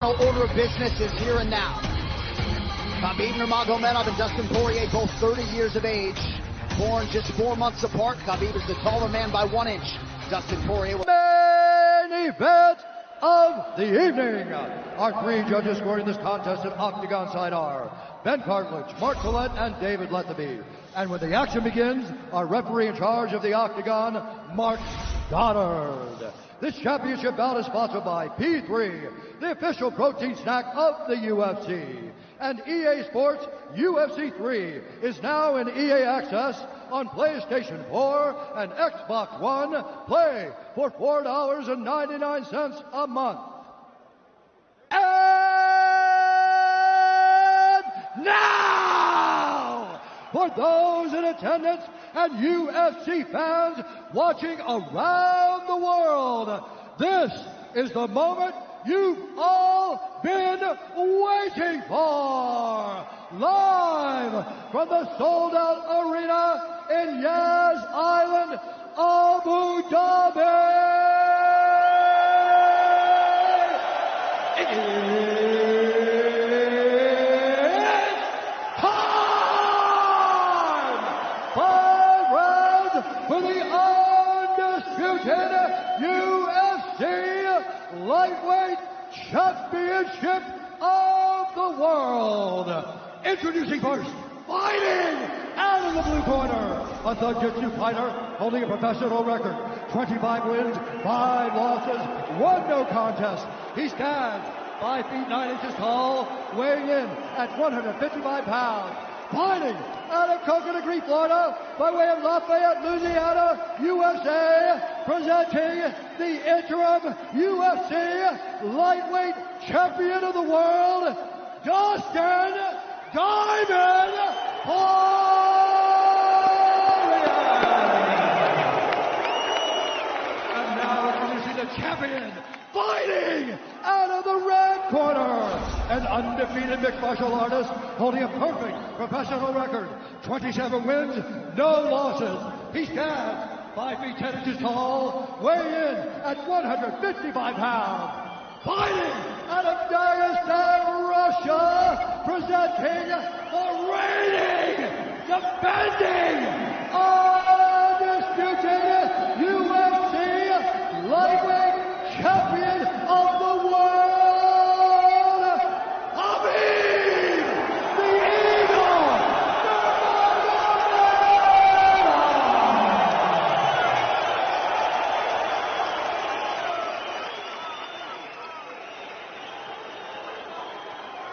Order of business is here and now. Khabib Nurmagomedov and Dustin Poirier, both 30 years of age, born just 4 months apart. Khabib is the taller man by 1 inch. Dustin Poirier. Main event of the evening. Our 3 judges scoring this contest at Octagon side are Ben Cartledge, Mark Collette, and David Lethaby. And when the action begins, our referee in charge of the Octagon, Mark Goddard. This championship bout is sponsored by P3, the official protein snack of the UFC. And EA Sports UFC 3 is now in EA Access on PlayStation 4 and Xbox One. Play for $4.99 a month. And now, for those in attendance and UFC fans watching around the world, this is the moment you've all been waiting for. Live from the sold-out arena in Yas Island, Abu Dhabi. It's time! 5 rounds for the undisputed UFC Lightweight Championship of the world. Introducing first, fighting out of the blue corner, a Jiu-Jitsu fighter holding a professional record, 25 wins, 5 losses, 1 no contest. He stands 5 feet 9 inches tall, weighing in at 155 pounds. Fighting out of Coconut Green, Florida, by way of Lafayette, Louisiana, USA, presenting the interim UFC Lightweight Champion of the World, Dustin Diamond Poirier. And now introducing the champion, fighting out of the red corner, an undefeated mixed martial artist holding a perfect professional record, 27 wins, no losses. He stands 5 feet 10 inches tall, weighing in at 155 pounds. Fighting out of Dagestan, Russia, presenting the reigning, defending, undisputed UFC Lightweight Champion of the world, Khabib the Eagle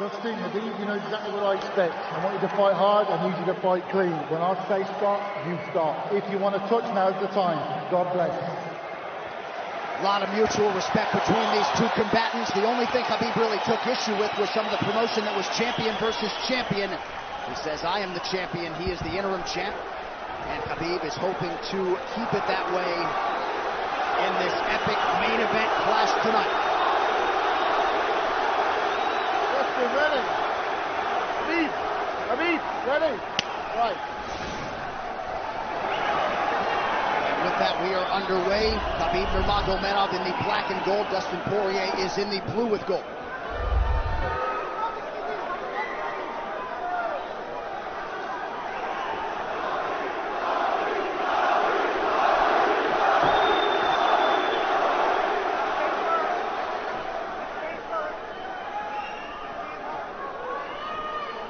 Dustin, I think you know exactly what I expect. I want you to fight hard, I need you to fight clean. When I say stop, you stop. If you want to touch, now's the time. God bless. A lot of mutual respect between these 2 combatants. The only thing Khabib really took issue with was some of the promotion that was champion versus champion. He says, I am the champion, he is the interim champ. And Khabib is hoping to keep it that way in this epic main event clash tonight. Dustin, ready? Khabib, ready? Right. With that, we are underway. Khabib Nurmagomedov in the black and gold. Dustin Poirier is in the blue with gold.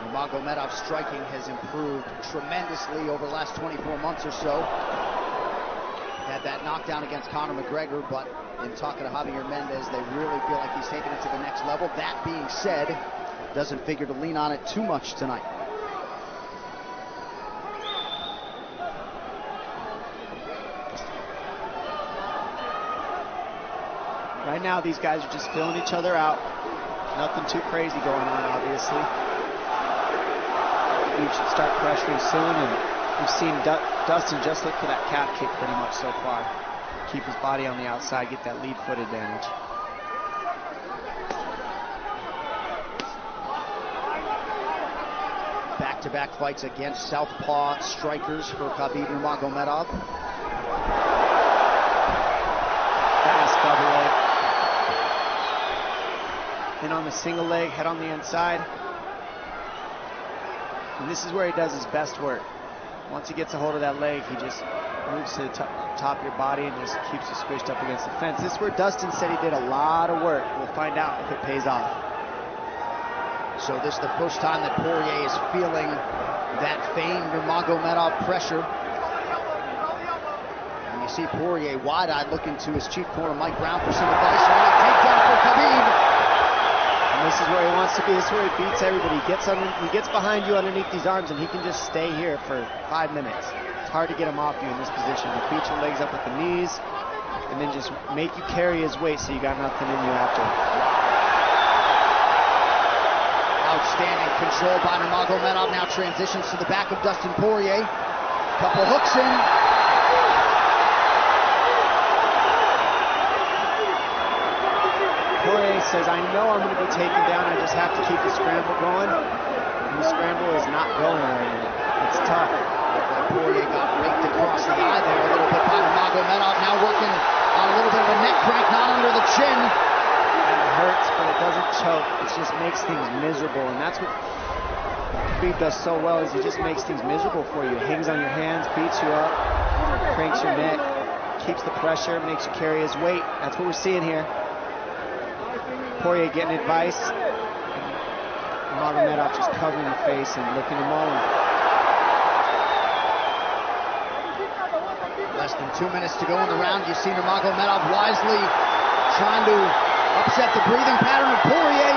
Nurmagomedov's striking has improved tremendously over the last 24 months or so. Had that knockdown against Conor McGregor, but in talking to Javier Mendez, they really feel like he's taking it to the next level. That being said, doesn't figure to lean on it too much tonight. Right now, these guys are just filling each other out. Nothing too crazy going on, obviously. We should start pressuring soon, and we've seen Dustin just look for that calf kick pretty much so far. Keep his body on the outside, get that lead foot advantage. Back-to-back fights against southpaw strikers for Khabib Nurmagomedov. Fast double leg. in on the single leg, head on the inside. And this is where he does his best work. Once he gets a hold of that leg, he just moves to the top of your body and just keeps you squished up against the fence. This is where Dustin said he did a lot of work. We'll find out if it pays off. So this is the first time that Poirier is feeling that famed Nurmagomedov pressure. And you see Poirier wide-eyed looking to his chief corner, Mike Brown, for some advice. Takedown for Khabib. And this is where he wants to be. This is where he beats everybody. He gets behind you underneath these arms, and he can just stay here for 5 minutes. It's hard to get him off you in this position. You beat your legs up with the knees, and then just make you carry his weight so you got nothing in you after. Outstanding control by Nurmagomedov. Now transitions to the back of Dustin Poirier. Couple hooks in. Poirier says, I know I'm going to be taken down. I just have to keep the scramble going. And the scramble is not going right now. It's tough. Poirier got raked across the eye there a little bit by Nurmagomedov. Now working on a little bit of a neck crank, not under the chin. It hurts, but it doesn't choke. It just makes things miserable, and that's what Khabib does so well, is he just makes things miserable for you. Hangs on your hands, beats you up, cranks your neck, keeps the pressure, makes you carry his weight. That's what we're seeing here. Poirier getting advice, and Nurmagomedov just covering the face and looking him on. Less than 2 minutes to go in the round. You see Nurmagomedov wisely trying to upset the breathing pattern of Poirier.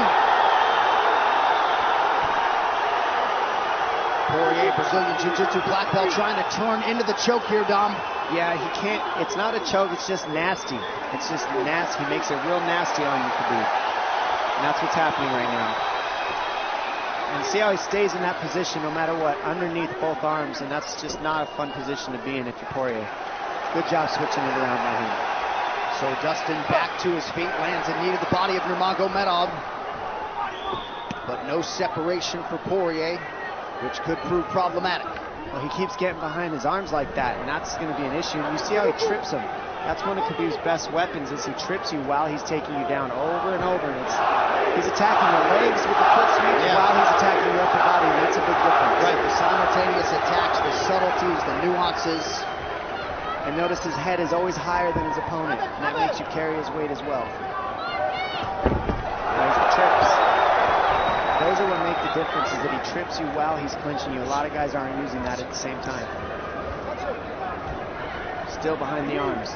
Poirier, Brazilian Jiu-Jitsu black belt, trying to turn into the choke here, Dom. Yeah, he can't. It's not a choke. It's just nasty. It's just nasty. He makes it real nasty on you, Khabib. And that's what's happening right now. And see how he stays in that position no matter what, underneath both arms, and that's just not a fun position to be in if you're Poirier. Good job switching it around by him. So Dustin back to his feet, lands in knee to the body of Nurmagomedov. But no separation for Poirier, which could prove problematic. Well, he keeps getting behind his arms like that, and that's going to be an issue. And you see how he trips him. That's one of Khabib's best weapons, is he trips you while he's taking you down over and over. And he's attacking your legs with the foot sweep while he's attacking your upper body, and that's a big difference. Right, the simultaneous attacks, the subtleties, the nuances. And notice his head is always higher than his opponent, and that makes you carry his weight as well. There's the trips. Those are what make the difference, is that he trips you while he's clinching you. A lot of guys aren't using that at the same time. Still behind the arms.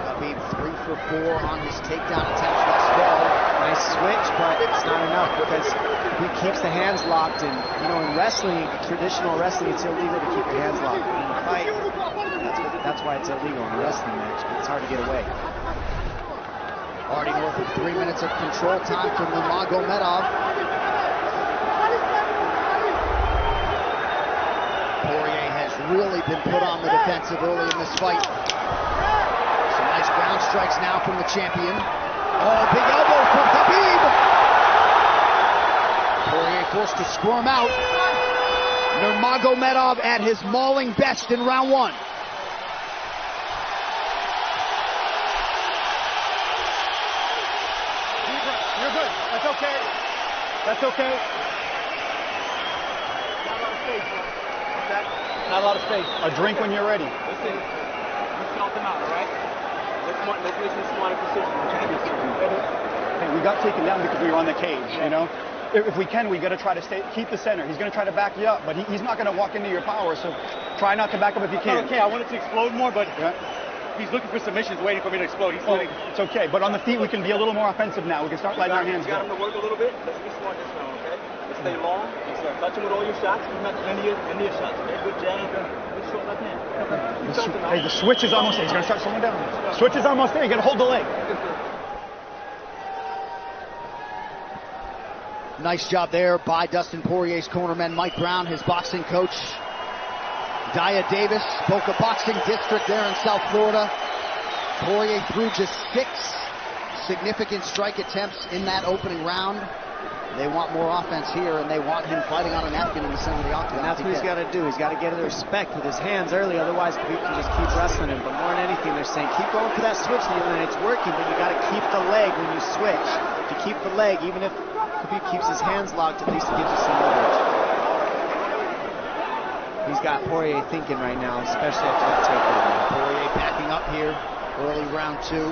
Khabib 3 for 4 on his takedown attempts thus far. Nice switch, but it's not enough because he keeps the hands locked. And you know, in wrestling, traditional wrestling, it's illegal to keep your hands locked. In a fight, that's why it's illegal in a wrestling match. But it's hard to get away. Already north of 3 minutes of control time for Nurmagomedov. Poirier has really been put on the defensive early in this fight. Some nice ground strikes now from the champion. Oh, big elbow for Khabib. Poirier forced to squirm out. Nurmagomedov at his mauling best in round 1. You're good. That's okay. That's okay. Not a lot of space, bro. What's that? Not a lot of space. A drink when you're ready. Listen, you felt him out, all right? Let's make some smart decisions. Hey, we got taken down because we were on the cage, you know? If we can, we got to try to keep the center. He's going to try to back you up, but he's not going to walk into your power, so try not to back up if you can. Okay, I wanted to explode more, but he's looking for submissions, waiting for me to explode. It's okay, but on the feet, we can be a little more offensive now. We can start letting our hands go. You got him to work a little bit. Let's be smart this round, okay? Let's stay long. Let's start touching with all your shots. He's not any of your shots, okay? Good jab. Good short left hand. Hey, the switch is almost there. He's going to start slowing down. Switch is almost there. You got to hold the leg. Nice job there by Dustin Poirier's cornerman, Mike Brown, his boxing coach, Dia Davis, Boca Boxing District there in South Florida. Poirier threw just 6 significant strike attempts in that opening round. They want more offense here, and they want him fighting on a napkin in the center of the octagon. And that's what he's got to do. He's got to get the respect with his hands early, otherwise Khabib can just keep wrestling him. But more than anything, they're saying keep going for that switch, and it's working, but you got to keep the leg when you switch. If you keep the leg, even if Khabib keeps his hands locked, at least it gives you some leverage. He's got Poirier thinking right now, especially after that takedown. Poirier backing up here, early round 2.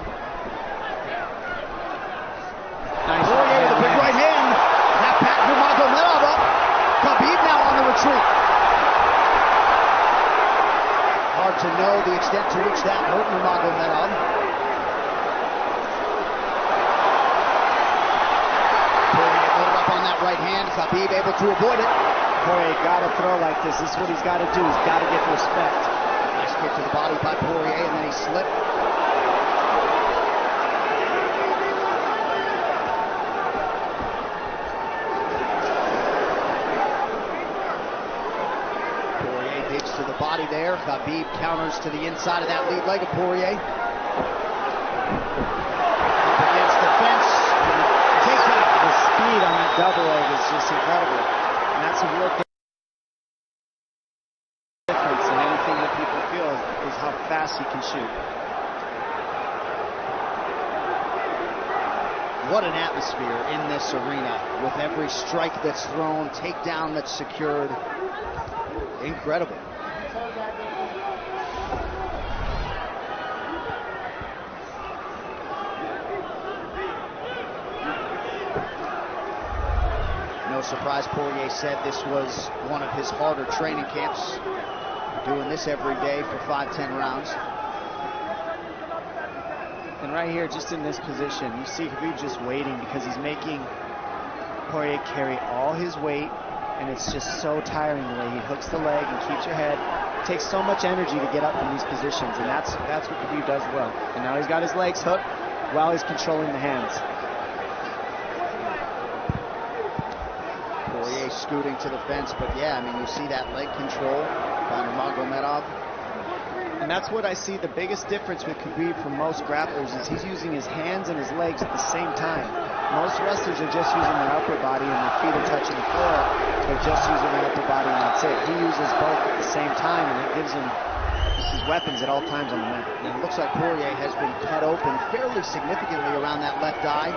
Nice. Poirier with a big right hand. That back Nurmagomedov up. Khabib now on the retreat. Hard to know the extent to which that hurt Nurmagomedov. Poirier loaded up on that right hand. Khabib able to avoid it. Poirier got to throw like this. This is what he's got to do. He's got to get the respect. Nice kick to the body by Poirier, and then he slipped. Poirier digs to the body there. Khabib counters to the inside of that lead leg of Poirier. Up against the fence. Takedown. The speed on that double leg is just incredible. And that's a real difference in anything that people feel is how fast he can shoot. What an atmosphere in this arena with every strike that's thrown, takedown that's secured. Incredible. No surprise, Poirier said this was one of his harder training camps, doing this every day for 5-10 rounds. And right here, just in this position, you see Khabib just waiting because he's making Poirier carry all his weight, and it's just so tiring the way he hooks the leg and keeps your head. It takes so much energy to get up in these positions, and that's what Khabib does well. And now he's got his legs hooked while he's controlling the hands. Poirier scooting to the fence, but yeah, I mean, you see that leg control by Nurmagomedov. And that's what I see the biggest difference with Khabib from most grapplers is he's using his hands and his legs at the same time. Most wrestlers are just using their upper body and their feet are touching the floor. They're just using their upper body and that's it. He uses both at the same time, and it gives him his weapons at all times on the mat. And it looks like Poirier has been cut open fairly significantly around that left eye.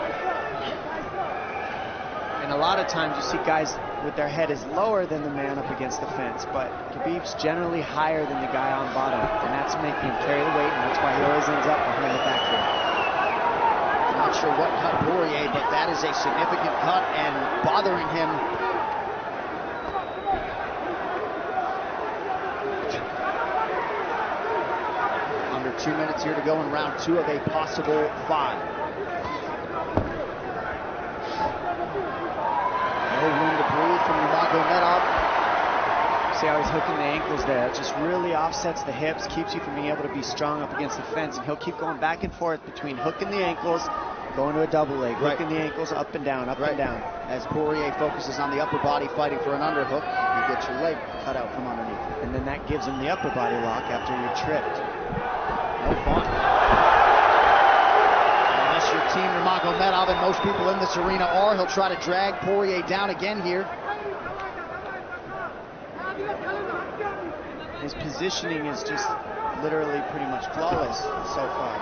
And a lot of times you see guys with their head is lower than the man up against the fence, but Khabib's generally higher than the guy on bottom, and that's making him carry the weight, and that's why he always ends up behind the back here. I'm not sure what cut Poirier, but that is a significant cut and bothering him. Under 2 minutes here to go in round 2 of a possible 5. No room to breathe from Nurmagomedov. See how he's hooking the ankles there. It just really offsets the hips, keeps you from being able to be strong up against the fence, and he'll keep going back and forth between hooking the ankles, going to a double leg, hooking the ankles up and down, up and down. As Poirier focuses on the upper body fighting for an underhook, you get your leg cut out from underneath. And then that gives him the upper body lock after you're tripped. No fun. Unless you're Team Nurmagomedov, and most people in this arena are, he'll try to drag Poirier down again here. His positioning is just literally pretty much flawless so far.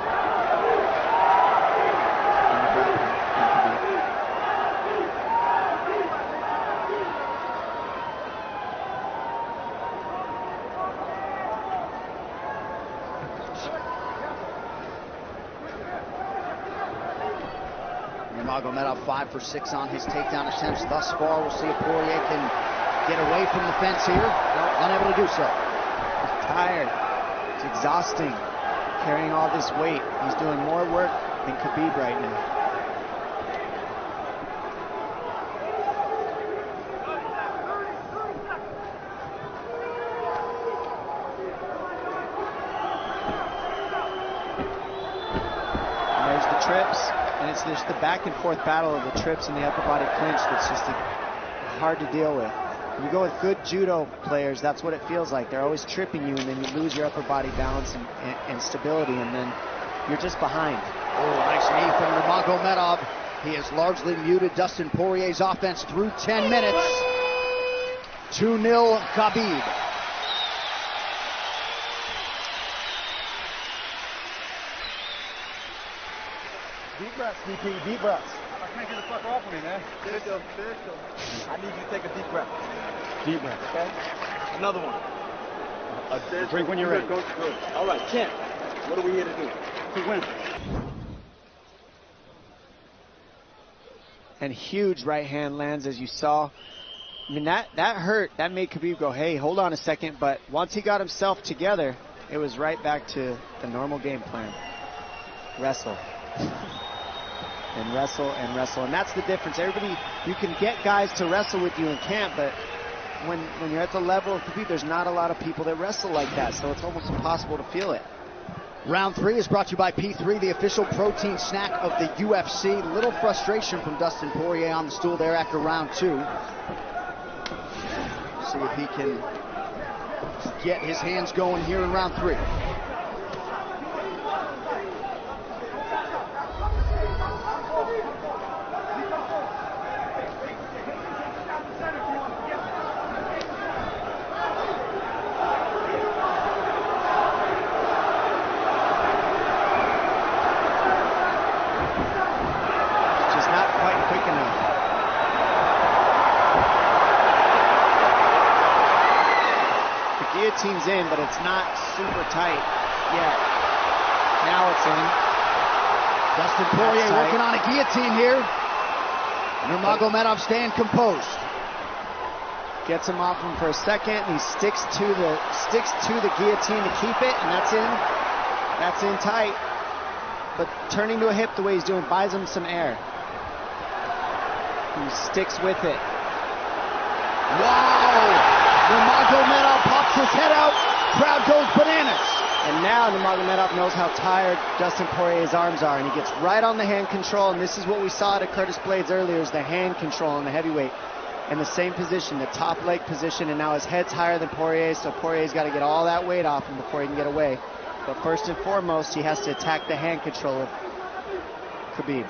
Nurmagomedov 5 for 6 on his takedown attempts thus far. We'll see if Poirier can get away from the fence here. Unable to do so. He's tired. It's exhausting carrying all this weight. He's doing more work than Khabib right now. And there's the trips, and it's just the back and forth battle of the trips and the upper body clinch that's just hard to deal with. When you go with good judo players, that's what it feels like. They're always tripping you, and then you lose your upper body balance and stability, and then you're just behind. Oh, nice knee from Nurmagomedov. He has largely muted Dustin Poirier's offense through 10 minutes. 2-0 Khabib. Deep breaths, DP, deep breaths. I can't get the fuck off of me, man. Finish him. I need you to take a deep breath. Deep breath. Okay? Another one. A drink when you're ready. Good. All right, Kent, what are we here to do? To win. And huge right hand lands, as you saw. I mean, that hurt. That made Khabib go, hey, hold on a second. But once he got himself together, it was right back to the normal game plan. Wrestle. And wrestle and wrestle. And that's the difference. Everybody, you can get guys to wrestle with you in camp, but when you're at the level of Khabib, there's not a lot of people that wrestle like that. So it's almost impossible to feel it. Round 3 is brought to you by P3, the official protein snack of the UFC. Little frustration from Dustin Poirier on the stool there after round 2. See if he can get his hands going here in round 3. Guillotine's in, but it's not super tight yet. Now it's in. Dustin Poirier working on a guillotine here. Nurmagomedov staying composed. Gets him off him for a second. He sticks to the guillotine to keep it, and that's in. That's in tight. But turning to a hip the way he's doing buys him some air. He sticks with it. Wow! Nurmagomedov pops his head out, crowd goes bananas. And now Nurmagomedov knows how tired Dustin Poirier's arms are, and he gets right on the hand control, and this is what we saw at Curtis Blades earlier, is the hand control on the heavyweight. In the same position, the top leg position, and now his head's higher than Poirier, so Poirier's got to get all that weight off him before he can get away. But first and foremost, he has to attack the hand control of Khabib.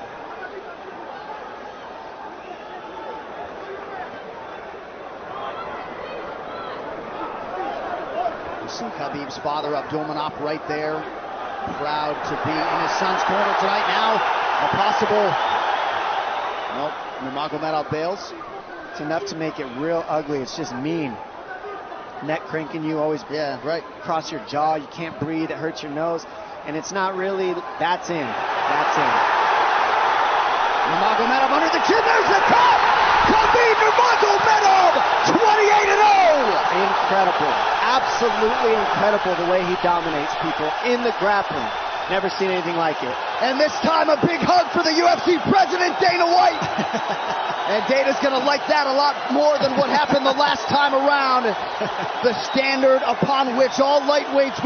See Khabib's father, Abdulmanap, right there. Proud to be in his son's corner tonight now. A possible... Nope, Nurmagomedov bails. It's enough to make it real ugly. It's just mean. Neck cranking you, always cross your jaw. You can't breathe. It hurts your nose. And it's not really... That's in. That's in. Nurmagomedov under the chin. There's the cut! Khabib Nurmagomedov, 28-0! Incredible. Absolutely incredible the way he dominates people in the grappling. Never seen anything like it. And this time a big hug for the UFC president, Dana White. And Dana's going to like that a lot more than what happened the last time around. The standard upon which all lightweights